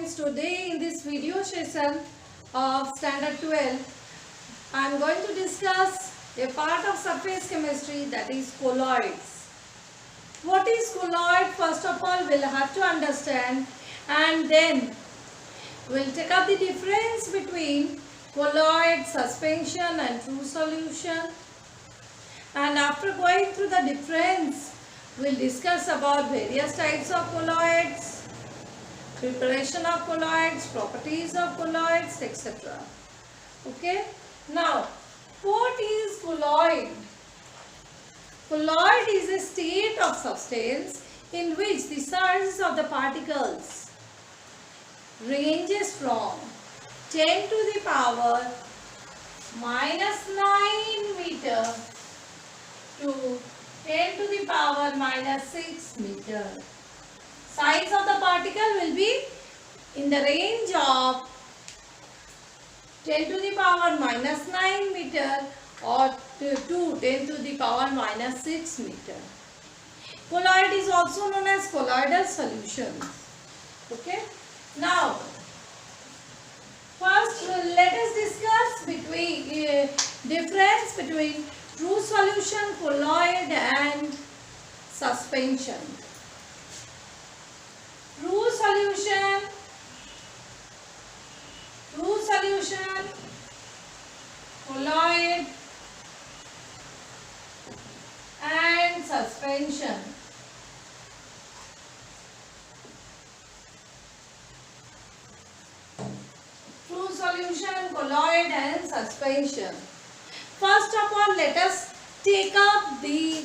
students, today in this video session of standard 12 I am going to discuss a part of surface chemistry, that is colloids. What is colloid? First of all we'll have to understand, and then we'll take up the difference between colloid, suspension and true solution, and after going through the difference we'll discuss about various types of colloids, preparation of colloids, properties of colloids, etc. Okay. Now, what is colloid? Colloid is a state of substance in which the size of the particles ranges from 10 to the power minus 9 meter to 10 to the power minus 6 meter. Size of the particle will be in the range of 10 to the power minus 9 meter or to 10 to the power minus 6 meter. Colloid is also known as colloidal solution. Okay. Now, first let us discuss difference between true solution, colloid and suspension. True solution, colloid and suspension. True solution, colloid and suspension. First of all, let us take up the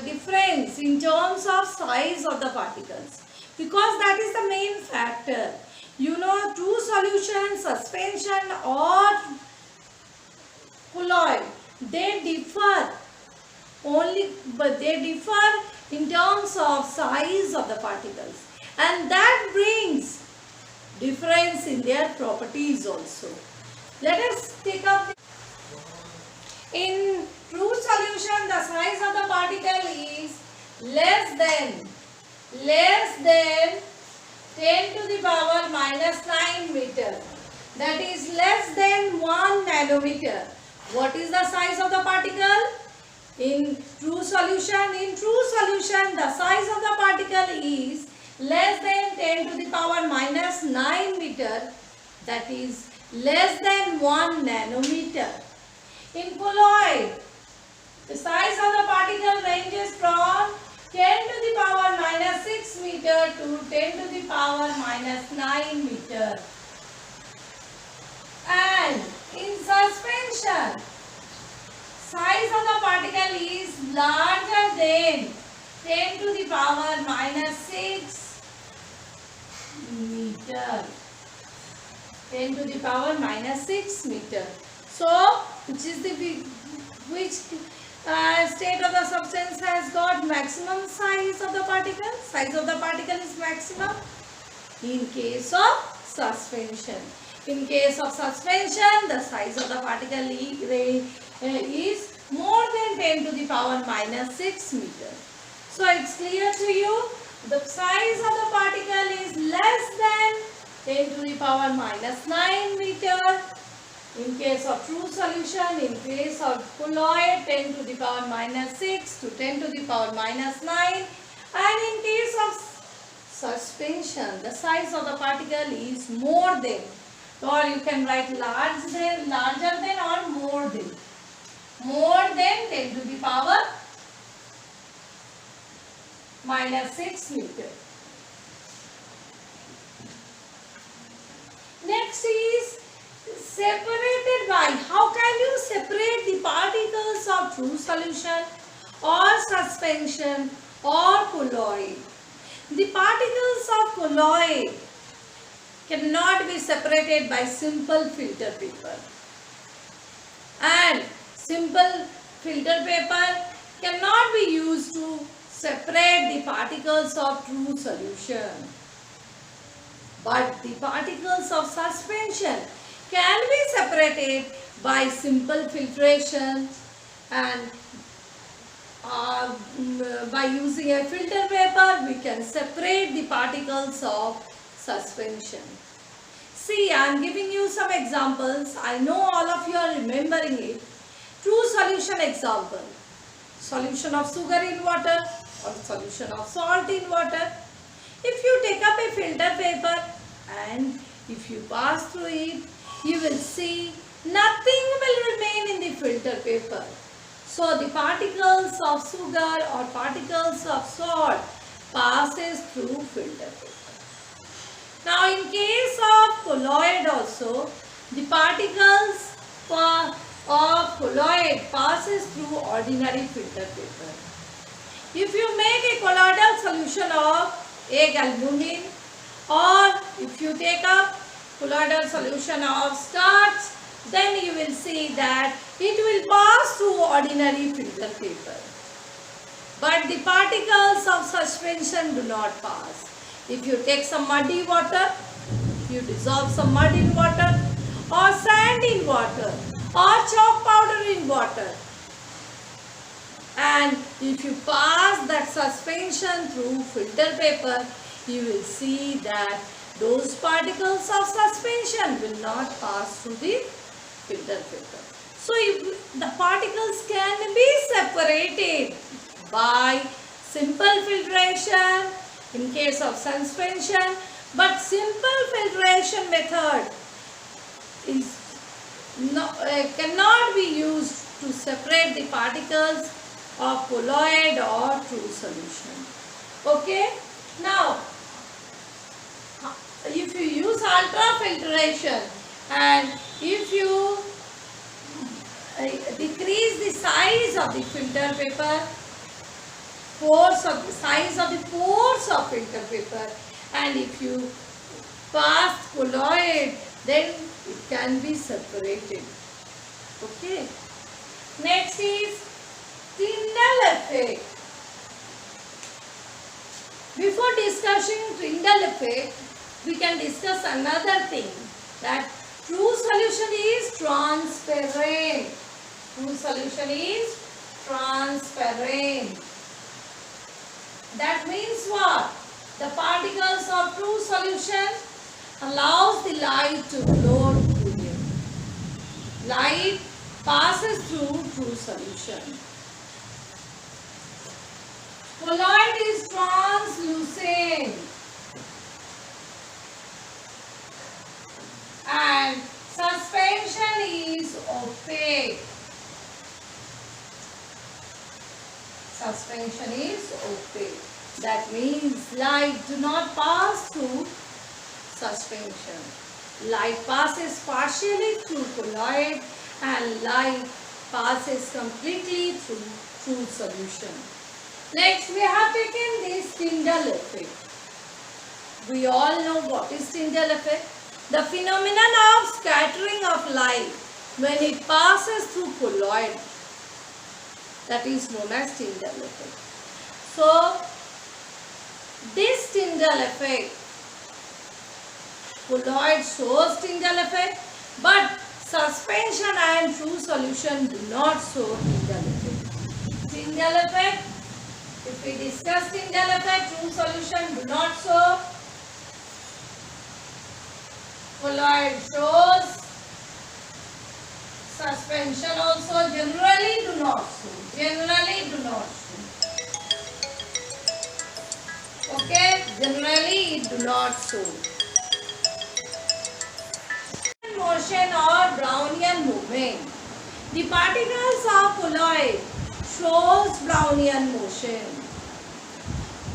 difference in terms of size of the particles, because that is the main factor. You know, true solution, suspension or colloid, they differ in terms of size of the particles, and that brings difference in their properties also. Let us take up in true solution, the size of the particle is less than 10 to the power minus 9 meter. That is less than 1 nanometer. What is the size of the particle? In true solution, the size of the particle is less than 10 to the power minus 9 meter. That is less than 1 nanometer. In colloid, the size of the particle ranges from 10 to the power minus 6 meter to 10 to the power minus 9 meter. And in suspension, size of the particle is larger than 10 to the power minus 6 meter. 10 to the power minus 6 meter. So, which state of the substance has got maximum size of the particle? Size of the particle is maximum in case of suspension. In case of suspension, the size of the particle is more than 10 to the power minus 6 meter. So, it's clear to you, the size of the particle is less than 10 to the power minus 9 meter. In case of true solution, in case of colloid, 10 to the power minus 6 to 10 to the power minus 9. And in case of suspension, the size of the particle is more than, or you can write larger than or more than. More than 10 to the power minus 6 meter. Next is separated by. How can you separate the particles of true solution or suspension or colloid? The particles of colloid cannot be separated by simple filter paper, and simple filter paper cannot be used to separate the particles of true solution. But the particles of suspension can be separated by simple filtration, and by using a filter paper we can separate the particles of suspension. See, I am giving you some examples. I know all of you are remembering it. True solution example. Solution of sugar in water or solution of salt in water. If you take up a filter paper and if you pass through it, you will see nothing will remain in the filter paper. So the particles of sugar or particles of salt passes through filter paper. Now in case of colloid also, the particles of colloid passes through ordinary filter paper. If you make a colloidal solution of egg albumin, or if you take up colloidal solution of starch, then you will see that it will pass through ordinary filter paper. But the particles of suspension do not pass. If you take some muddy water, you dissolve some mud in water, or sand in water, or chalk powder in water, and if you pass that suspension through filter paper, you will see that those particles of suspension will not pass through the filter paper. So the particles can be separated by simple filtration in case of suspension, but simple filtration method cannot be used to separate the particles of colloid or true solution. Okay, now if you use ultrafiltration and if you decrease the size of the filter paper, size of the pores of filter paper, and if you pass colloid, then it can be separated. Okay. Next is Tyndall effect. Before discussing Tyndall effect, we can discuss another thing, that true solution is transparent. True solution is transparent. That means what? The particles of true solution allows the light to flow through it. Light passes through true solution. Colloid is translucent and suspension is opaque. Suspension is opaque. That means light do not pass through suspension. Light passes partially through colloid and light passes completely through true solution. Next, we have taken this Tyndall effect. We all know what is Tyndall effect. The phenomenon of scattering of light when it passes through colloid, that is known as Tyndall effect. So, this Tyndall effect, colloid shows Tyndall effect, but suspension and true solution do not show Tyndall effect. Tyndall effect, if we discuss Tyndall effect, true solution do not show. Colloid shows. Suspension also generally do not show. Generally do not show. Okay, generally it do not show. Motion or Brownian movement. The particles of colloid shows Brownian motion.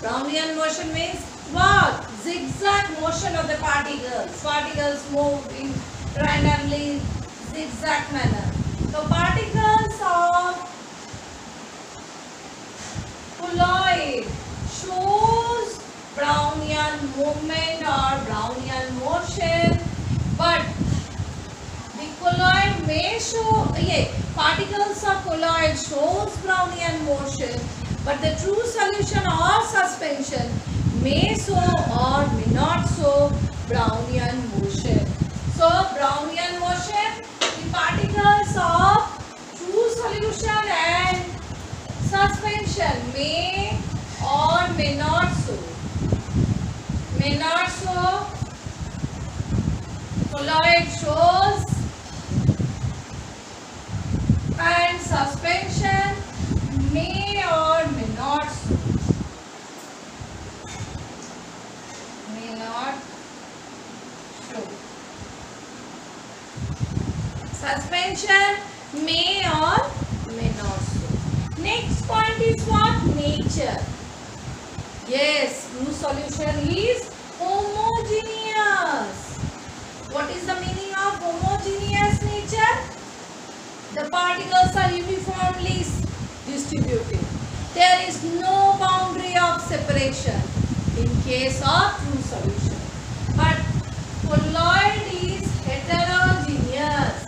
Brownian motion means what? Zigzag motion of the particles. Particles move in randomly zigzag manner. So particles of colloid shows Brownian movement or Brownian motion, but the colloid may show, particles of colloid shows Brownian motion, but the true solution or suspension may show or may not show Brownian motion. So Brownian motion, the particles of true solution and suspension may or may not show. May not show colloid shows and suspension may or may not show. Suspension may or may not show. Next point is what? Nature. Yes, blue solution is homogeneous. What is the meaning of homogeneous nature? The particles are uniformly distributed. There is no boundary of separation in case of true solution. But colloid is heterogeneous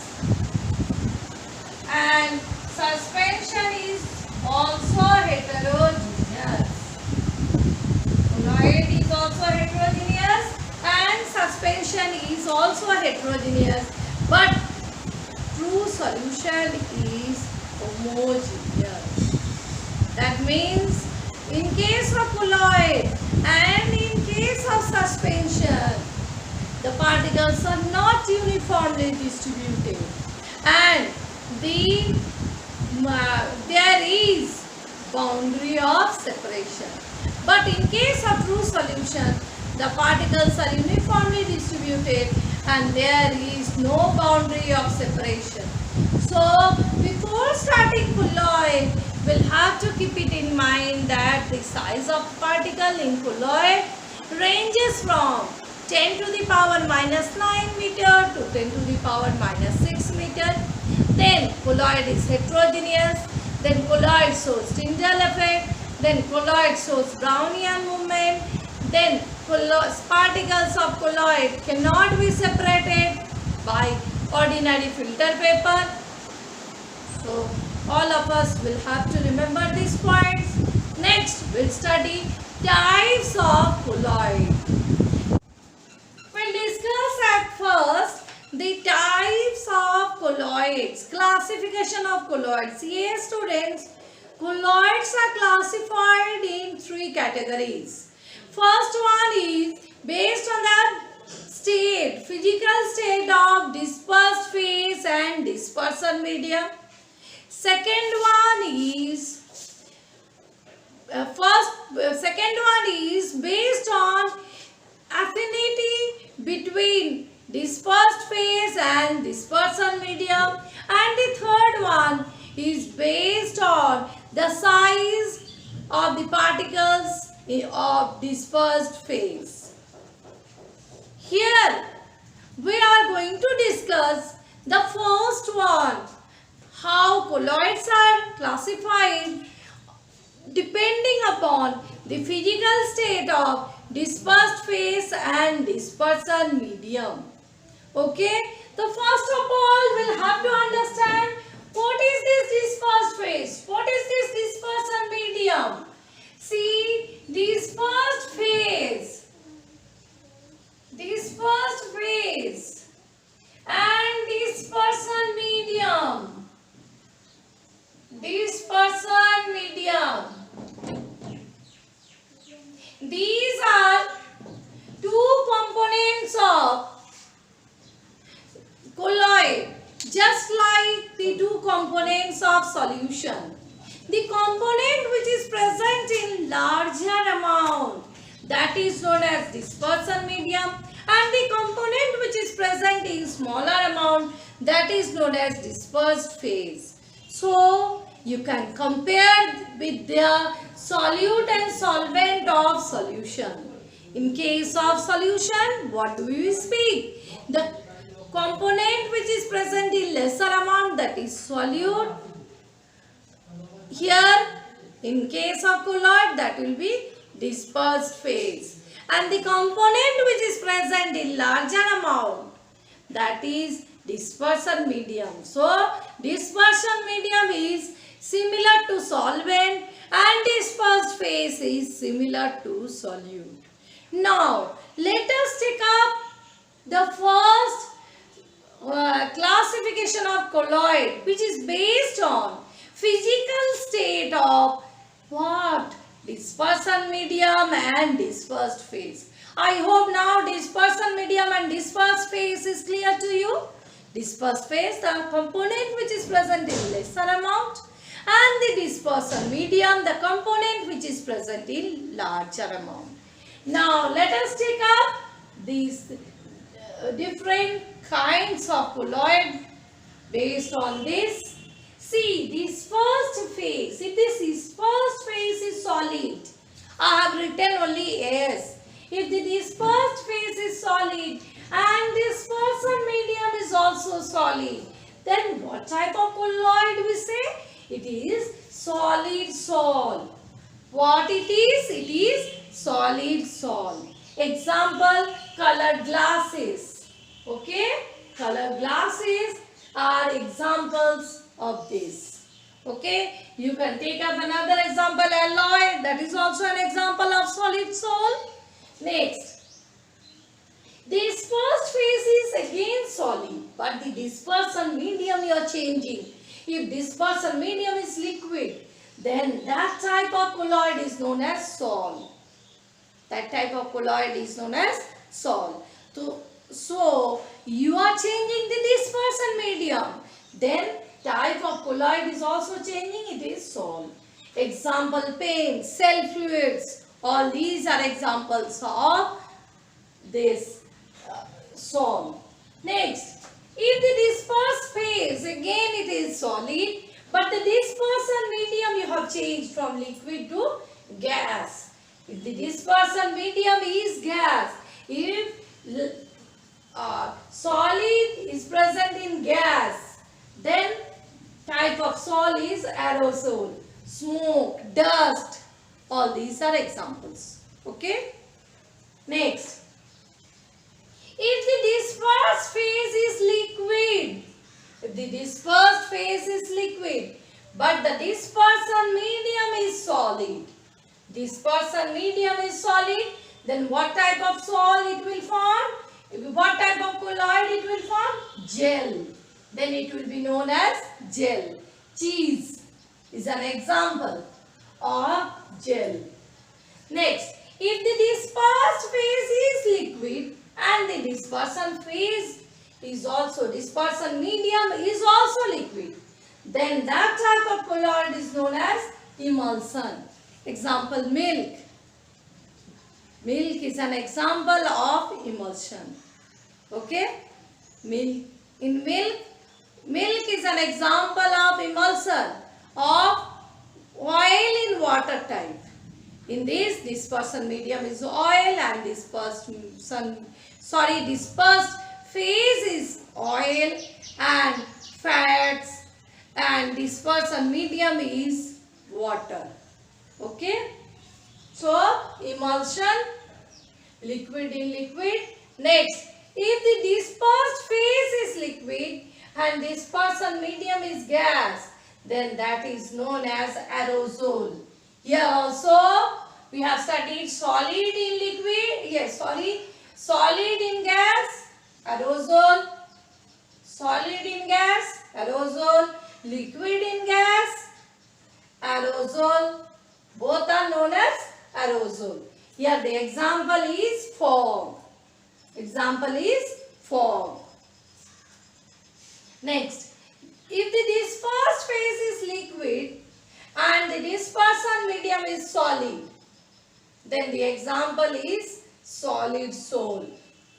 and suspension is also heterogeneous. Colloid is also heterogeneous and suspension is also heterogeneous, but true solution is homogeneous. That means in case of colloid and in case of suspension, the particles are not uniformly distributed and there is boundary of separation. But in case of true solution, the particles are uniformly distributed and there is no boundary of separation. So before starting colloid, we'll have to keep it in mind that the size of particle in colloid ranges from 10 to the power minus 9 meter to 10 to the power minus 6 meter. Then colloid is heterogeneous. Then colloid shows Tyndall effect. Then colloid shows Brownian movement. Then particles of colloid cannot be separated by ordinary filter paper. So all of us will have to remember these points. Next, we'll study types of colloid. We'll discuss at first the types of colloids, classification of colloids. Yes, students, colloids are classified in 3 categories. First one is based on the state, physical state of dispersed phase and dispersion medium. Second one is based on affinity between dispersed phase and dispersion medium, and the third one is based on the size of the particles of dispersed phase. Here we are going to discuss the first one, how colloids are classified depending upon the physical state of dispersed phase and dispersion medium. Okay, so first of all we'll have to understand what is this dispersed phase, what is this dispersion medium. See, dispersed phase and dispersion medium. These are two components of colloid, just like the two components of solution. The component which is present in larger amount, that is known as dispersion medium, and the component which is present in smaller amount, that is known as dispersed phase. So you can compare with the solute and solvent of solution. In case of solution, what do we speak? The component which is present in lesser amount, that is solute. Here in case of colloid, that will be dispersed phase, and the component which is present in larger amount, that is dispersion medium. So dispersion medium is similar to solvent and dispersed phase is similar to solute. Now let us take up the first classification of colloid, which is based on physical state of what? Dispersion medium and dispersed phase. I hope now dispersion medium and dispersed phase is clear to you? Dispersed phase, the component which is present in lesser amount, and the dispersion medium, the component which is present in larger amount. Now let us take up these different kinds of colloid based on this. See, this first phase, if this first phase is solid, I have written only S. If the dispersed phase is solid and dispersion medium is also solid, then what type of colloid we say? It is solid sol. What it is? It is solid sol. Example, colored glasses. Okay? Colored glasses are examples of this. Okay? You can take up another example, alloy. That is also an example of solid sol. Next. This first phase is again solid, but the dispersion medium you are changing. If dispersion medium is liquid, then that type of colloid is known as sol. That type of colloid is known as sol. So you are changing the dispersion medium. Then type of colloid is also changing. It is sol. Example, paint, cell fluids. All these are examples of this sol. Next, if the dispersed phase, again it is solid, but the dispersion medium you have changed from liquid to gas. If the dispersion medium is gas, if solid is present in gas, then type of sol is aerosol, smoke, dust. All these are examples. Okay. Next, if the dispersed phase is liquid, if the dispersed phase is liquid, but the dispersion medium is solid, dispersion medium is solid, then what type of sol it will form? What type of colloid it will form? Gel. Then it will be known as gel. Cheese is an example of gel. Next, if the dispersed phase is liquid and the dispersion phase is also, dispersion medium is also liquid, then that type of colloid is known as emulsion. Example, milk. Milk is an example of emulsion. Okay? Milk. In milk is an example of emulsion of oil in water type. In this, dispersion medium is oil and dispersed phase is oil and fats, and dispersion medium is water. Okay? So, emulsion, liquid in liquid. Next, if the dispersed phase is liquid and dispersion medium is gas, then that is known as aerosol. Here also, we have studied solid in liquid. Yes, sorry. Solid in gas, aerosol. Solid in gas, aerosol. Liquid in gas, aerosol. Both are known as aerosol. Here the example is fog. Example is fog. Next, if the dispersed phase is liquid and the dispersion medium is solid, then the example is solid sol.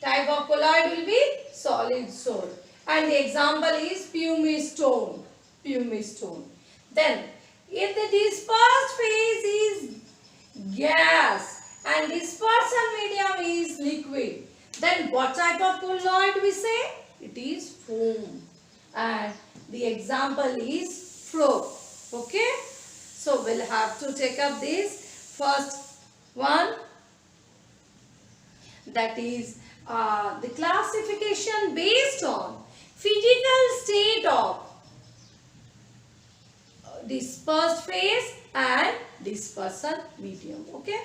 Type of colloid will be solid sol. And the example is pumice stone. Pumice stone. Then, if the dispersed phase is gas and dispersion medium is liquid, then what type of colloid we say? It is foam. And the example is flow. Okay? So, we'll have to take up this first one. That is the classification based on physical state of dispersed phase and dispersion medium. Okay.